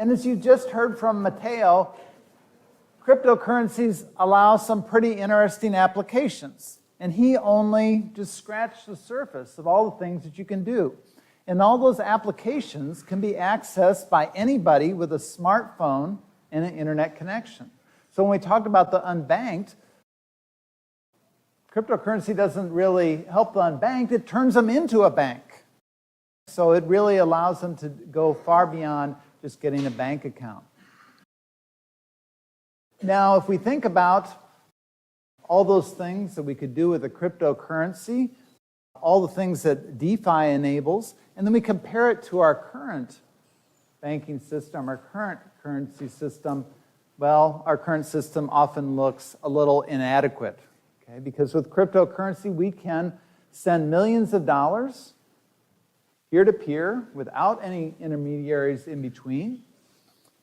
And as you just heard from Matteo, cryptocurrencies allow some pretty interesting applications. And he only just scratched the surface of all the things that you can do. And all those applications can be accessed by anybody with a smartphone and an internet connection. So when we talked about the unbanked, cryptocurrency doesn't really help the unbanked, it turns them into a bank. So it really allows them to go far beyond just getting a bank account. Now, if we think about all those things that we could do with a cryptocurrency, all the things that DeFi enables, and then we compare it to our current banking system, our current currency system, well, our current system often looks a little inadequate. Okay? Because with cryptocurrency, we can send millions of dollars peer-to-peer without any intermediaries in between.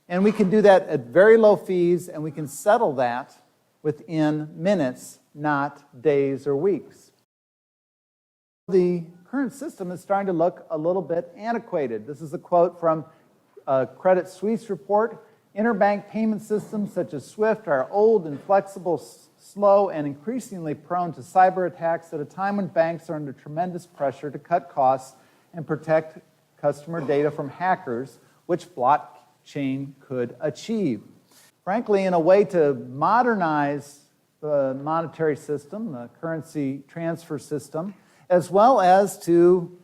And we can do that at very low fees, and we can settle that within minutes, not days or weeks. The current system is starting to look a little bit antiquated. This is a quote from a Credit Suisse report. Interbank payment systems such as SWIFT are old, inflexible, slow, and increasingly prone to cyber attacks at a time when banks are under tremendous pressure to cut costs and protect customer data from hackers, which blockchain could achieve. Frankly, in a way to modernize the monetary system, the currency transfer system, as well as to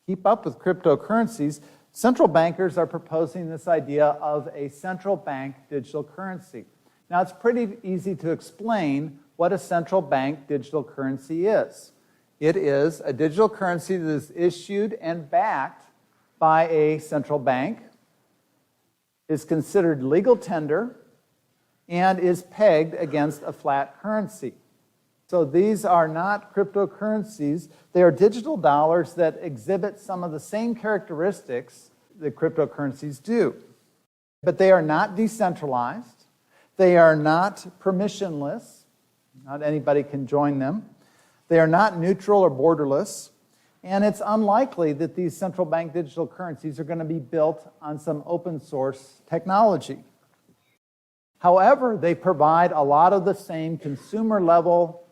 keep up with cryptocurrencies, central bankers are proposing this idea of a central bank digital currency. Now, it's pretty easy to explain what a central bank digital currency is. It is a digital currency that is issued and backed by a central bank, is considered legal tender, and is pegged against a flat currency. So these are not cryptocurrencies. They are digital dollars that exhibit some of the same characteristics that cryptocurrencies do. But they are not decentralized. They are not permissionless. Not anybody can join them. They are not neutral or borderless. And it's unlikely that these central bank digital currencies are going to be built on some open source technology. However, they provide a lot of the same consumer level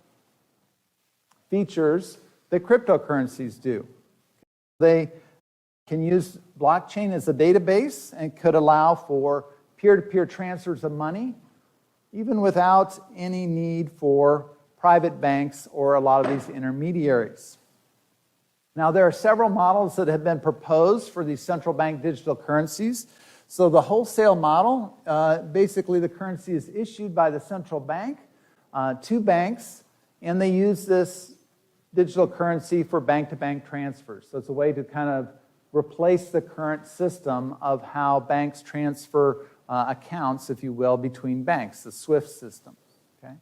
features that cryptocurrencies do. They can use blockchain as a database and could allow for peer-to-peer transfers of money, even without any need for private banks or a lot of these intermediaries. Now, there are several models that have been proposed for these central bank digital currencies. So the wholesale model, basically the currency is issued by the central bank to banks, and they use this digital currency for bank-to-bank transfers. So it's a way to kind of replace the current system of how banks transfer accounts, if you will, between banks, the SWIFT system. Okay?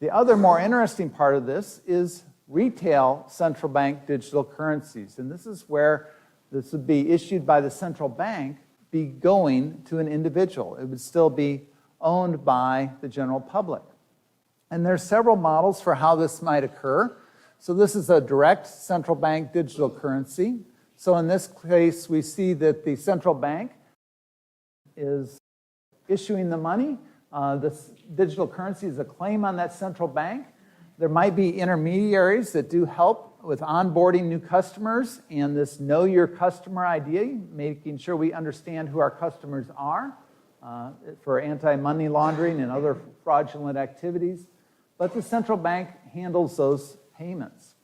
The other more interesting part of this is retail central bank digital currencies. And this is where this would be issued by the central bank, be going to an individual. It would still be owned by the general public. And there's several models for how this might occur. So this is a direct central bank digital currency. So in this case, we see that the central bank is issuing the money. This digital currency is a claim on that central bank. There might be intermediaries that do help with onboarding new customers and this know your customer idea, making sure we understand who our customers are for anti-money laundering and other fraudulent activities. But the central bank handles those payments.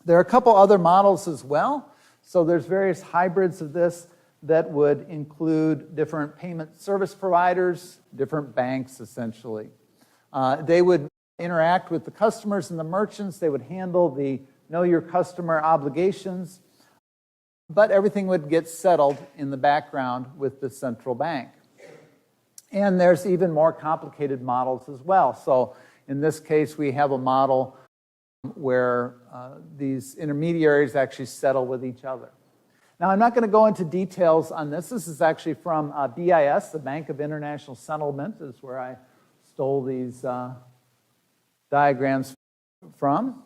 There are a couple other models as well. So there's various hybrids of this that would include different payment service providers, different banks, essentially. They would interact with the customers and the merchants. They would handle the know your customer obligations, but everything would get settled in the background with the central bank. And there's even more complicated models as well. So in this case, we have a model where these intermediaries actually settle with each other. Now, I'm not going to go into details on this. This is actually from BIS, the Bank of International Settlement, is where I stole these diagrams from.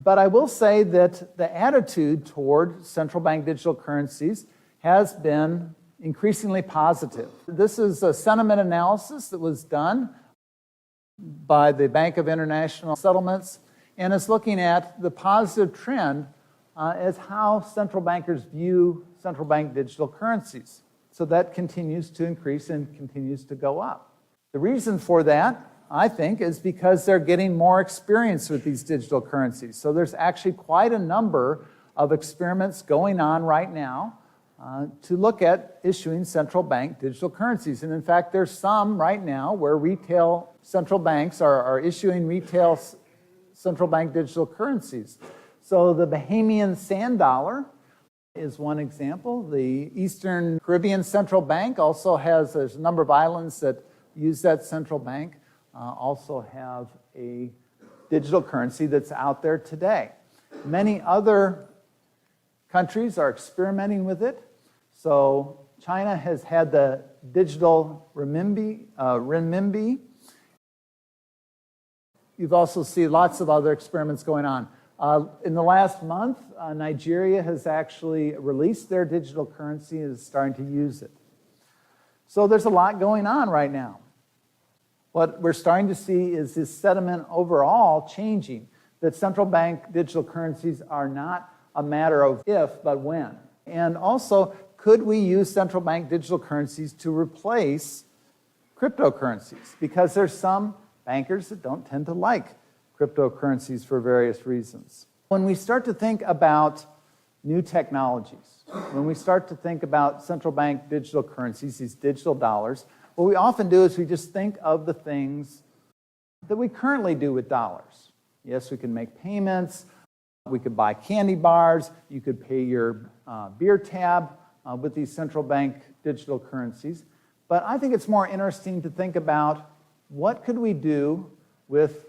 But I will say that the attitude toward central bank digital currencies has been increasingly positive. This is a sentiment analysis that was done by the Bank of International Settlements, and it's looking at the positive trend as how central bankers view central bank digital currencies. So that continues to increase and continues to go up. The reason for that, I think, is because they're getting more experience with these digital currencies. So there's actually quite a number of experiments going on right now to look at issuing central bank digital currencies. And in fact, there's some right now where retail central banks are issuing retail central bank digital currencies. So the Bahamian sand dollar is one example. The Eastern Caribbean Central Bank also there's a number of islands that use that central bank, also have a digital currency that's out there today. Many other countries are experimenting with it. So China has had the digital renminbi. You've also seen lots of other experiments going on. In the last month, Nigeria has actually released their digital currency and is starting to use it. So there's a lot going on right now. What we're starting to see is this sentiment overall changing, that central bank digital currencies are not a matter of if, but when. And also, could we use central bank digital currencies to replace cryptocurrencies? Because there's some bankers that don't tend to like cryptocurrencies for various reasons. When we start to think about new technologies, when we start to think about central bank digital currencies, these digital dollars, what we often do is we just think of the things that we currently do with dollars. Yes, we can make payments, we could buy candy bars, you could pay your beer tab with these central bank digital currencies. But I think it's more interesting to think about what could we do with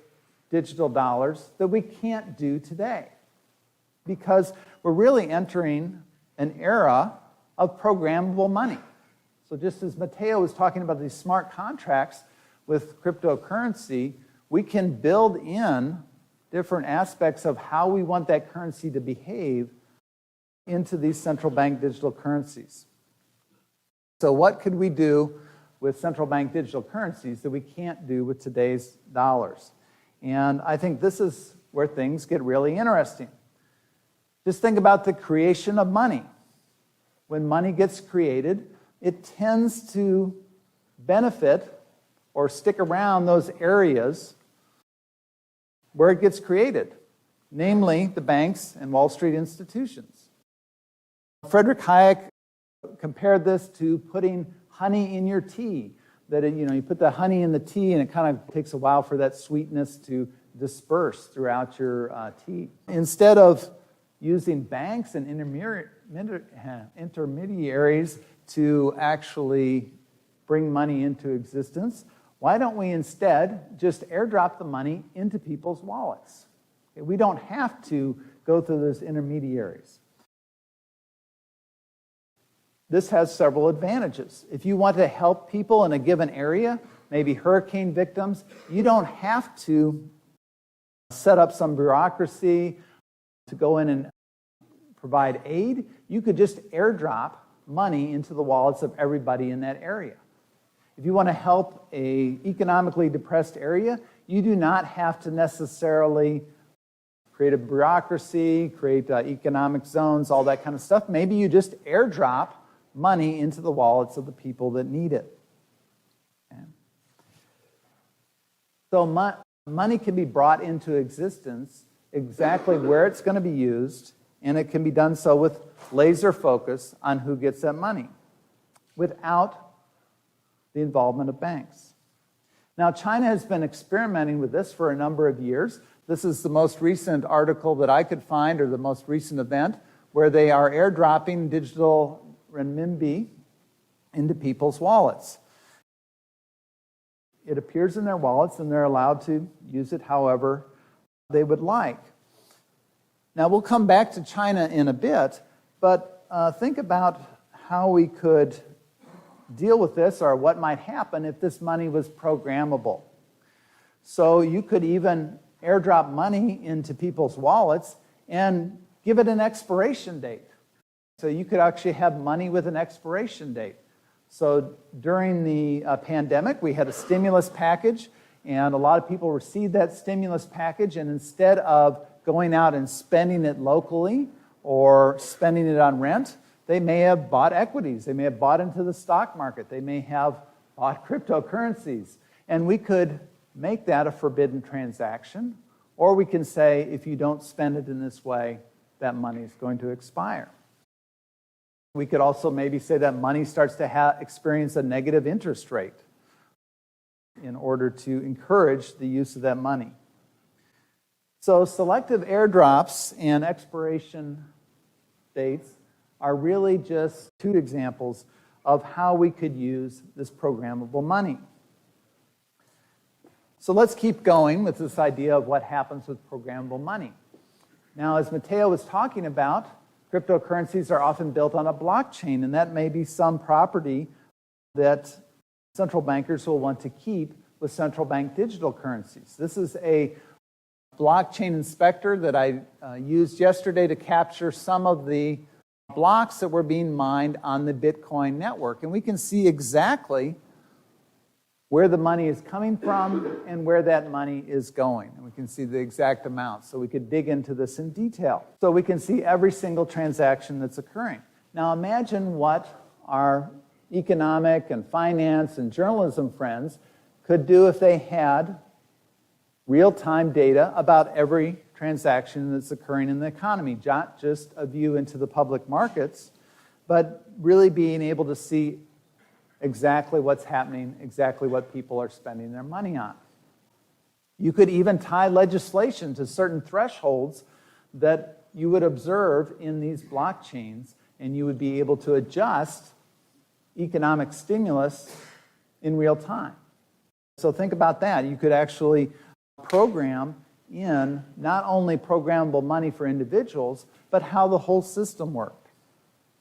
digital dollars that we can't do today? Because we're really entering an era of programmable money. So just as Matteo was talking about these smart contracts with cryptocurrency, we can build in different aspects of how we want that currency to behave into these central bank digital currencies. So what could we do with central bank digital currencies that we can't do with today's dollars? And I think this is where things get really interesting. Just think about the creation of money. When money gets created, it tends to benefit or stick around those areas where it gets created, namely the banks and Wall Street institutions. Friedrich Hayek compared this to putting honey in your tea. That you put the honey in the tea and it kind of takes a while for that sweetness to disperse throughout your tea. Instead of using banks and intermediaries to actually bring money into existence, why don't we instead just airdrop the money into people's wallets? We don't have to go through those intermediaries. This has several advantages. If you want to help people in a given area, maybe hurricane victims, you don't have to set up some bureaucracy to go in and provide aid. You could just airdrop money into the wallets of everybody in that area. If you want to help an economically depressed area, you do not have to necessarily create a bureaucracy, create economic zones, all that kind of stuff. Maybe you just airdrop money into the wallets of the people that need it. Okay. So money can be brought into existence exactly where it's going to be used, and it can be done so with laser focus on who gets that money without the involvement of banks. Now, China has been experimenting with this for a number of years. This is the most recent article that I could find, or the most recent event, where they are airdropping digital renminbi into people's wallets. It appears in their wallets, and they're allowed to use it however they would like. Now, we'll come back to China in a bit, but think about how we could deal with this, or what might happen if this money was programmable. So you could even airdrop money into people's wallets and give it an expiration date. So you could actually have money with an expiration date. So during the pandemic, we had a stimulus package, and a lot of people received that stimulus package, and instead of going out and spending it locally or spending it on rent, they may have bought equities. They may have bought into the stock market. They may have bought cryptocurrencies. And we could make that a forbidden transaction, or we can say, if you don't spend it in this way, that money is going to expire. We could also maybe say that money starts to experience a negative interest rate in order to encourage the use of that money. So selective airdrops and expiration dates are really just two examples of how we could use this programmable money. So let's keep going with this idea of what happens with programmable money. Now, as Matteo was talking about, cryptocurrencies are often built on a blockchain, and that may be some property that central bankers will want to keep with central bank digital currencies. This is a blockchain inspector that I used yesterday to capture some of the blocks that were being mined on the Bitcoin network. And we can see exactly where the money is coming from and where that money is going. And we can see the exact amount. So we could dig into this in detail. So we can see every single transaction that's occurring. Now imagine what our economic and finance and journalism friends could do if they had real-time data about every transaction that's occurring in the economy, not just a view into the public markets, but really being able to see exactly what's happening, exactly what people are spending their money on. You could even tie legislation to certain thresholds that you would observe in these blockchains, and you would be able to adjust economic stimulus in real time. So think about that. You could actually program in not only programmable money for individuals, but how the whole system worked.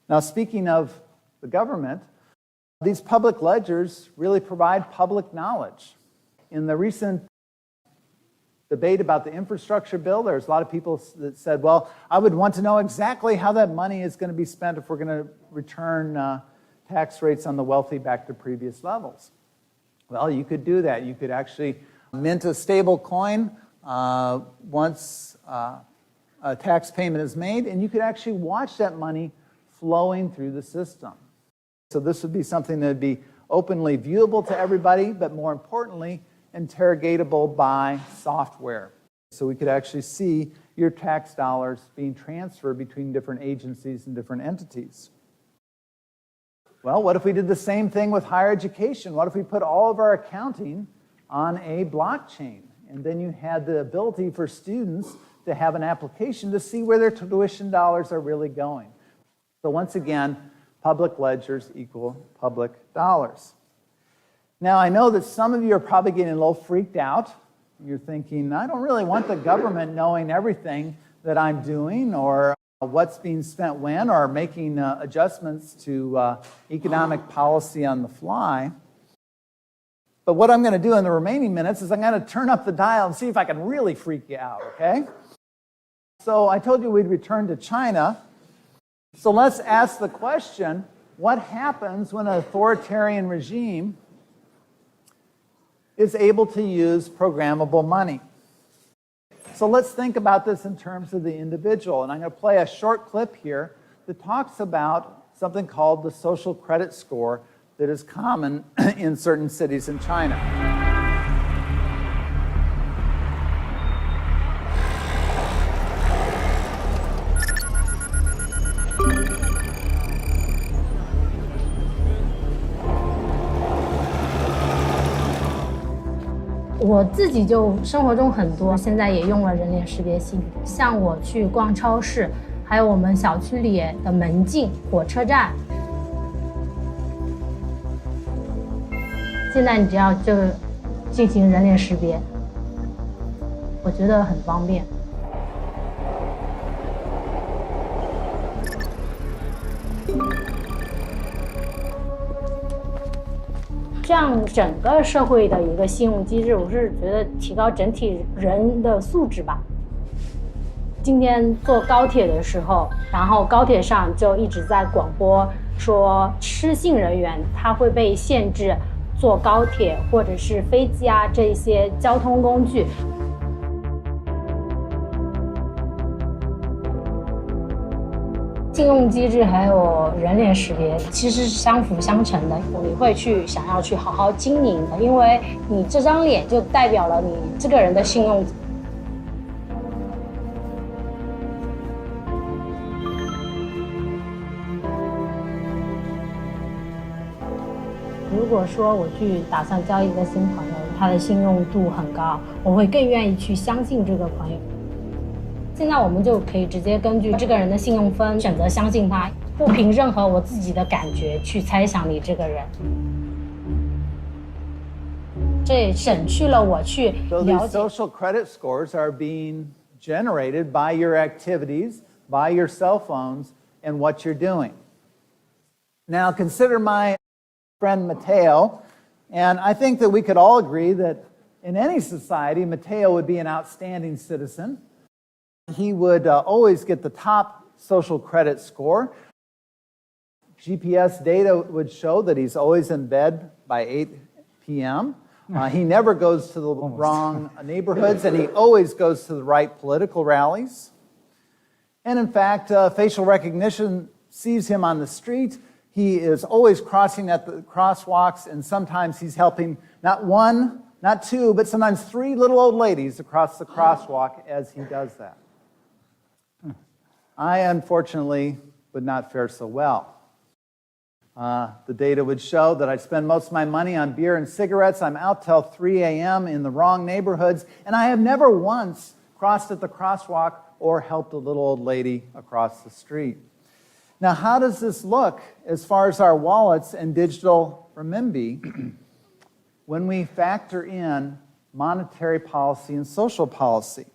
Now, speaking of the government, these public ledgers really provide public knowledge. In the recent debate about the infrastructure bill, there's a lot of people that said, well, I would want to know exactly how that money is going to be spent if we're going to return tax rates on the wealthy back to previous levels. Well, you could do that. You could actually mint a stable coin once a tax payment is made, and you could actually watch that money flowing through the system. So this would be something that would be openly viewable to everybody, but more importantly, interrogatable by software. So we could actually see your tax dollars being transferred between different agencies and different entities. Well, what if we did the same thing with higher education? What if we put all of our accounting on a blockchain? And then you had the ability for students to have an application to see where their tuition dollars are really going. So once again, public ledgers equal public dollars. Now, I know that some of you are probably getting a little freaked out. You're thinking, I don't really want the government knowing everything that I'm doing or what's being spent when or making adjustments to economic policy on the fly. But what I'm going to do in the remaining minutes is I'm going to turn up the dial and see if I can really freak you out, okay? So I told you we'd return to China. So let's ask the question, what happens when an authoritarian regime is able to use programmable money? So let's think about this in terms of the individual. And I'm going to play a short clip here that talks about something called the social credit score that is common in certain cities in China. 我自己就生活中很多，现在也用了人脸识别系统。像我去逛超市，还有我们小区里的门禁、火车站，现在你只要就进行人脸识别，我觉得很方便。这样整个社会的一个信用机制，我是觉得提高整体人的素质吧。今天坐高铁的时候，然后高铁上就一直在广播说，失信人员他会被限制坐高铁或者是飞机啊这些交通工具。信用机制还有人脸识别其实是相辅相成的，你会想要去好好经营的，因为你这张脸就代表了你这个人的信用。如果说我去打算交一个新朋友，他的信用度很高，我会更愿意去相信这个朋友。现在我们就可以直接根据这个人的信用分选择相信他，不凭任何我自己的感觉去猜想你这个人。这也省去了我去了解。 So these social credit scores are being generated by your activities, by your cell phones, and what you're doing. Now consider my friend Matteo, and I think that we could all agree that in any society, Matteo would be an outstanding citizen. He would always get the top social credit score. GPS data would show that he's always in bed by 8 p.m. He never goes to the wrong neighborhoods, and he always goes to the right political rallies. And in fact, facial recognition sees him on the street. He is always crossing at the crosswalks, and sometimes he's helping not one, not two, but sometimes 3 little old ladies across the crosswalk as he does that. I, unfortunately, would not fare so well. The data would show that I spend most of my money on beer and cigarettes. I'm out till 3 a.m. in the wrong neighborhoods, and I have never once crossed at the crosswalk or helped a little old lady across the street. Now, how does this look as far as our wallets and digital renminbi when we factor in monetary policy and social policy?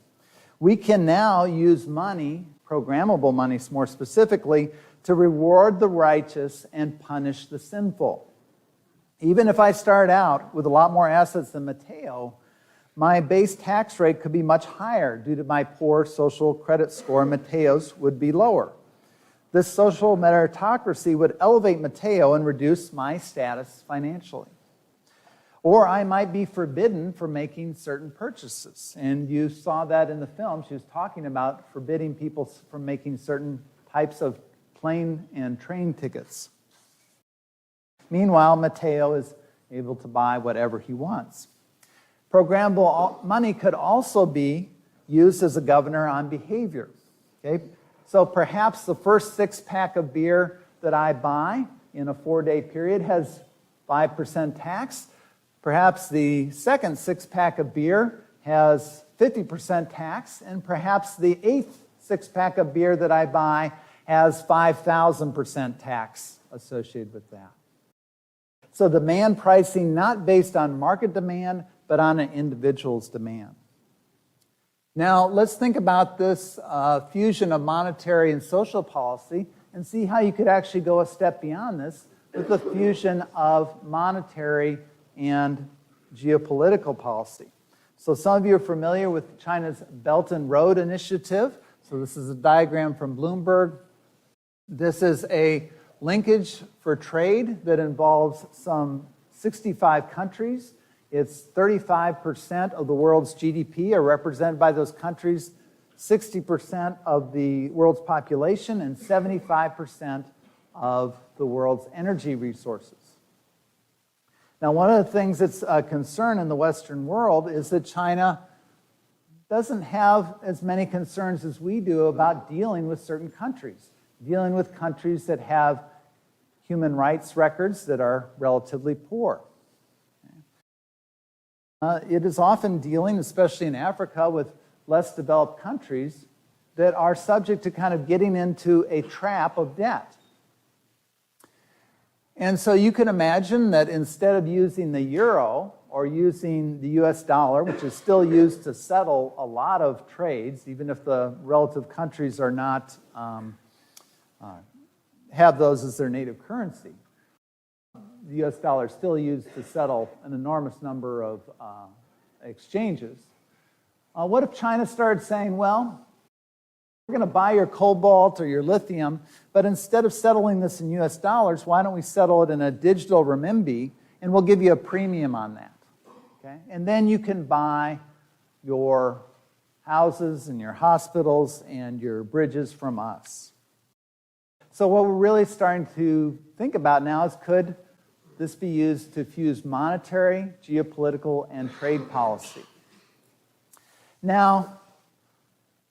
We can now use money, programmable money more specifically, to reward the righteous and punish the sinful. Even if I start out with a lot more assets than Matteo, my base tax rate could be much higher due to my poor social credit score. Matteo's would be lower. This social meritocracy would elevate Matteo and reduce my status financially. Or I might be forbidden from making certain purchases. And you saw that in the film. She was talking about forbidding people from making certain types of plane and train tickets. Meanwhile, Matteo is able to buy whatever he wants. Programmable money could also be used as a governor on behavior. Okay? So perhaps the first 6-pack of beer that I buy in a 4-day period has 5% tax. Perhaps the second 6-pack of beer has 50% tax, and perhaps the 8th 6-pack of beer that I buy has 5,000% tax associated with that. So demand pricing not based on market demand, but on an individual's demand. Now, let's think about this fusion of monetary and social policy and see how you could actually go a step beyond this with the fusion of monetary and geopolitical policy. So some of you are familiar with China's Belt and Road Initiative. So this is a diagram from Bloomberg. This is a linkage for trade that involves some 65 countries. It's 35% of the world's GDP are represented by those countries, 60% of the world's population, and 75% of the world's energy resources. Now, one of the things that's a concern in the Western world is that China doesn't have as many concerns as we do about dealing with certain countries, dealing with countries that have human rights records that are relatively poor. It is often dealing, especially in Africa, with less developed countries that are subject to kind of getting into a trap of debt. And so you can imagine that instead of using the euro or using the US dollar, which is still used to settle a lot of trades, even if the relative countries are not have those as their native currency, the US dollar is still used to settle an enormous number of exchanges. What if China started saying, well, We're going to buy your cobalt or your lithium, but instead of settling this in US dollars, why don't we settle it in a digital renminbi, and we'll give you a premium on that. Okay? And then you can buy your houses and your hospitals and your bridges from us. So what we're really starting to think about now is, could this be used to fuse monetary, geopolitical, and trade policy? Now,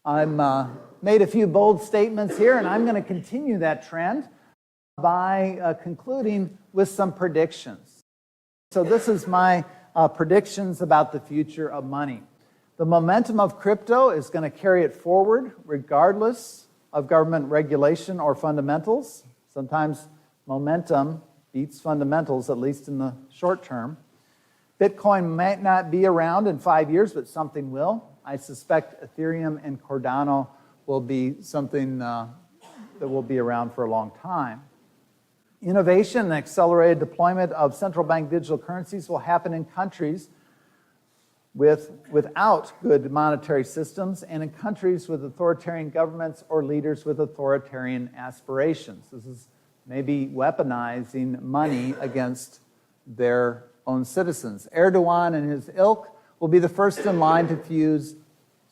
I've made a few bold statements here, and I'm going to continue that trend by concluding with some predictions. So this is my predictions about the future of money. The momentum of crypto is going to carry it forward regardless of government regulation or fundamentals. Sometimes momentum beats fundamentals, at least in the short term. Bitcoin might not be around in 5 years, but something will. I suspect Ethereum and Cardano will be something that will be around for a long time. Innovation and accelerated deployment of central bank digital currencies will happen in countries without good monetary systems and in countries with authoritarian governments or leaders with authoritarian aspirations. This is maybe weaponizing money against their own citizens. Erdogan and his ilk will be the first in line to fuse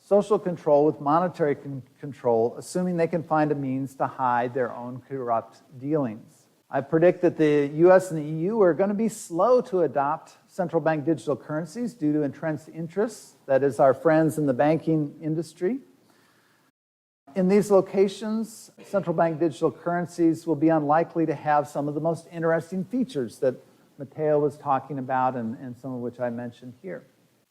social control with monetary control, assuming they can find a means to hide their own corrupt dealings. I predict that the US and the EU are going to be slow to adopt central bank digital currencies due to entrenched interests, that is, our friends in the banking industry. In these locations, central bank digital currencies will be unlikely to have some of the most interesting features that Matteo was talking about and some of which I mentioned here.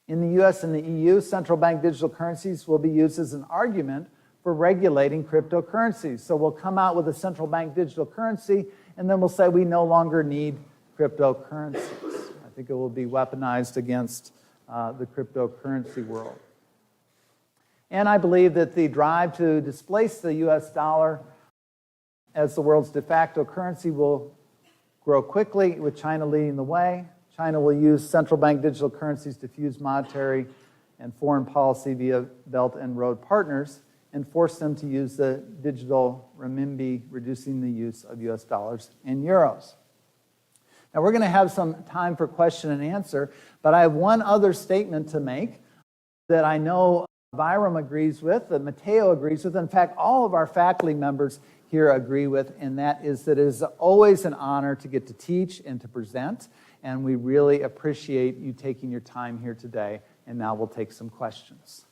In the US and the EU, central bank digital currencies will be used as an argument for regulating cryptocurrencies. So we'll come out with a central bank digital currency, and then we'll say we no longer need cryptocurrencies. I think it will be weaponized against the cryptocurrency world. And I believe that the drive to displace the US dollar as the world's de facto currency will grow quickly, with China leading the way. China will use central bank digital currencies to fuse monetary and foreign policy via Belt and Road partners and force them to use the digital renminbi, reducing the use of US dollars and euros. Now, we're going to have some time for question and answer, but I have one other statement to make that I know Byram agrees with, that Matteo agrees with. In fact, all of our faculty members here agree with, and that is that it is always an honor to get to teach and to present, and we really appreciate you taking your time here today, and now we'll take some questions.